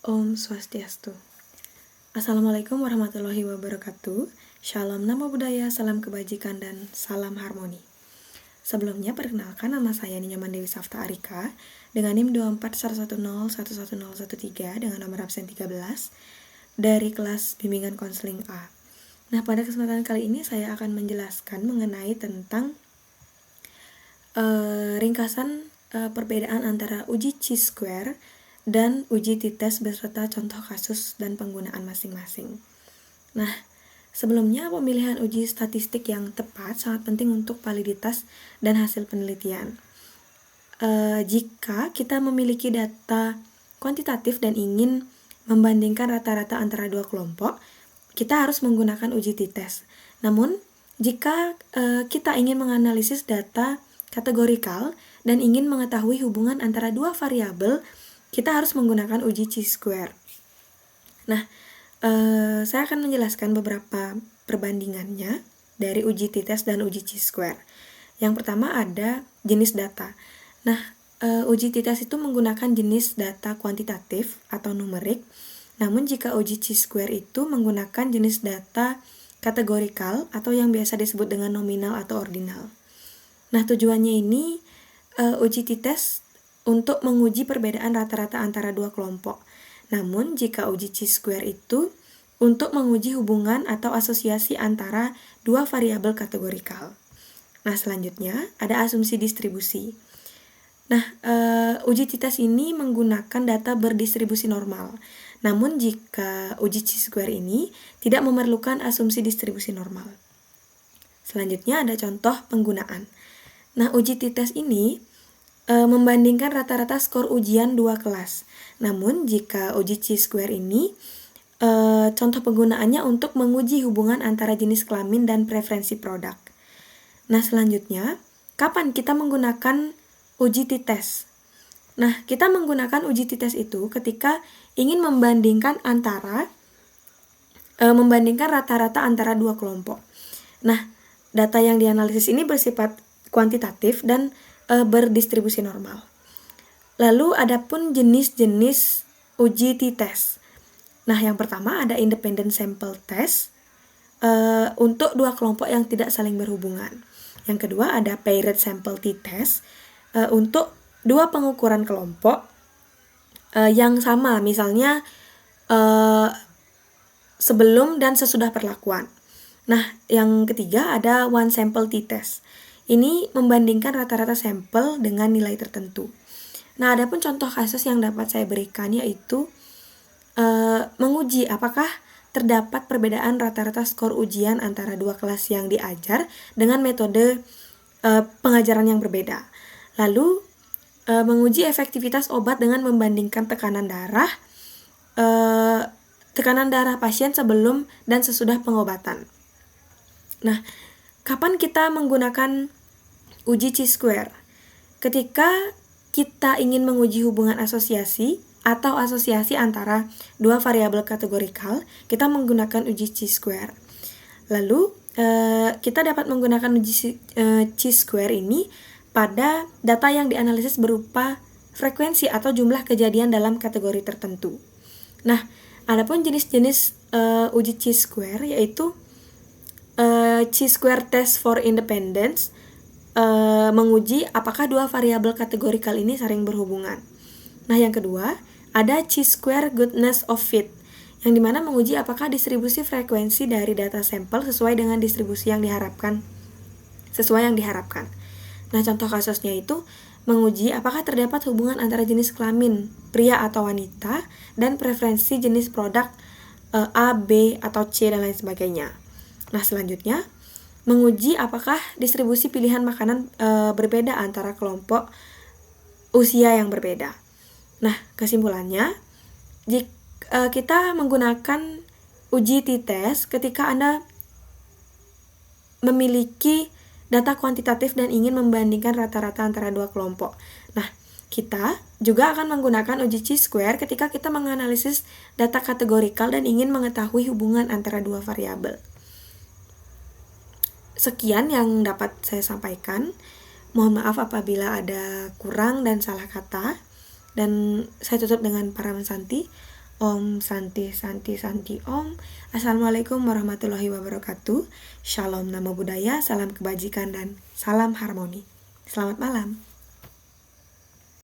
Om Swastiastu. Assalamualaikum warahmatullahi wabarakatuh. Shalom, namo buddhaya, salam kebajikan, dan salam harmoni. Sebelumnya, perkenalkan nama saya Ninyaman Dewi Safta Arika dengan NIM 24110111013 dengan nomor absen 13 dari kelas bimbingan konseling A. Nah, pada kesempatan kali ini saya akan menjelaskan mengenai tentang ringkasan perbedaan antara uji chi-square dan uji t-test beserta contoh kasus dan penggunaan masing-masing. Nah, sebelumnya pemilihan uji statistik yang tepat sangat penting untuk validitas dan hasil penelitian. Jika kita memiliki data kuantitatif dan ingin membandingkan rata-rata antara dua kelompok, kita harus menggunakan uji t-test. Namun, jika kita ingin menganalisis data kategorikal dan ingin mengetahui hubungan antara dua variabel, kita harus menggunakan uji chi-square. Nah, saya akan menjelaskan beberapa perbandingannya dari uji t-test dan uji chi-square. Yang pertama ada jenis data. Nah, uji t-test itu menggunakan jenis data kuantitatif atau numerik. Namun jika uji chi-square itu menggunakan jenis data kategorikal atau yang biasa disebut dengan nominal atau ordinal. Nah, tujuannya ini uji t-test untuk menguji perbedaan rata-rata antara dua kelompok. Namun, jika uji chi-square itu untuk menguji hubungan atau asosiasi antara dua variabel kategorikal. Nah, selanjutnya ada asumsi distribusi. Nah, uji t-test ini menggunakan data berdistribusi normal. Namun, jika uji chi-square ini tidak memerlukan asumsi distribusi normal. Selanjutnya ada contoh penggunaan. Nah, uji t-test ini membandingkan rata-rata skor ujian dua kelas. Namun, jika uji chi-square ini contoh penggunaannya untuk menguji hubungan antara jenis kelamin dan preferensi produk. Nah, selanjutnya, kapan kita menggunakan uji t-test? Nah, kita menggunakan uji t-test itu ketika ingin membandingkan rata-rata antara dua kelompok. Nah, data yang dianalisis ini bersifat kuantitatif dan berdistribusi normal. Lalu adapun jenis-jenis uji t-test. Nah, yang pertama ada independent sample test untuk dua kelompok yang tidak saling berhubungan. Yang kedua ada paired sample t-test untuk dua pengukuran kelompok yang sama, misalnya sebelum dan sesudah perlakuan. Nah, yang ketiga ada one sample t-test. Ini membandingkan rata-rata sampel dengan nilai tertentu. Nah, adapun contoh kasus yang dapat saya berikan yaitu menguji apakah terdapat perbedaan rata-rata skor ujian antara dua kelas yang diajar dengan metode pengajaran yang berbeda. Lalu, menguji efektivitas obat dengan membandingkan tekanan darah pasien sebelum dan sesudah pengobatan. Nah, kapan kita menggunakan uji chi-square? Ketika kita ingin menguji hubungan asosiasi atau asosiasi antara dua variabel kategorikal, kita menggunakan uji chi-square. Lalu, kita dapat menggunakan uji chi-square ini pada data yang dianalisis berupa frekuensi atau jumlah kejadian dalam kategori tertentu. Nah, adapun jenis-jenis uji chi-square yaitu chi-square test for independence menguji apakah dua variabel kategorikal ini saling berhubungan. Nah, yang kedua ada chi-square goodness of fit, yang dimana menguji apakah distribusi frekuensi dari data sampel sesuai dengan distribusi yang diharapkan. Nah, contoh kasusnya itu menguji apakah terdapat hubungan antara jenis kelamin pria atau wanita dan preferensi jenis produk A, B, atau C, dan lain sebagainya. Nah, selanjutnya menguji apakah distribusi pilihan makanan berbeda antara kelompok usia yang berbeda. Nah, kesimpulannya, jika kita menggunakan uji t-test ketika Anda memiliki data kuantitatif dan ingin membandingkan rata-rata antara dua kelompok. Nah, kita juga akan menggunakan uji chi-square ketika kita menganalisis data kategorikal dan ingin mengetahui hubungan antara dua variabel. Sekian yang dapat saya sampaikan. Mohon maaf apabila ada kurang dan salah kata. Dan saya tutup dengan para mensanti. Om Santi Santi Santi Om. Assalamualaikum warahmatullahi wabarakatuh. Shalom, nama budaya, salam kebajikan, dan salam harmoni. Selamat malam.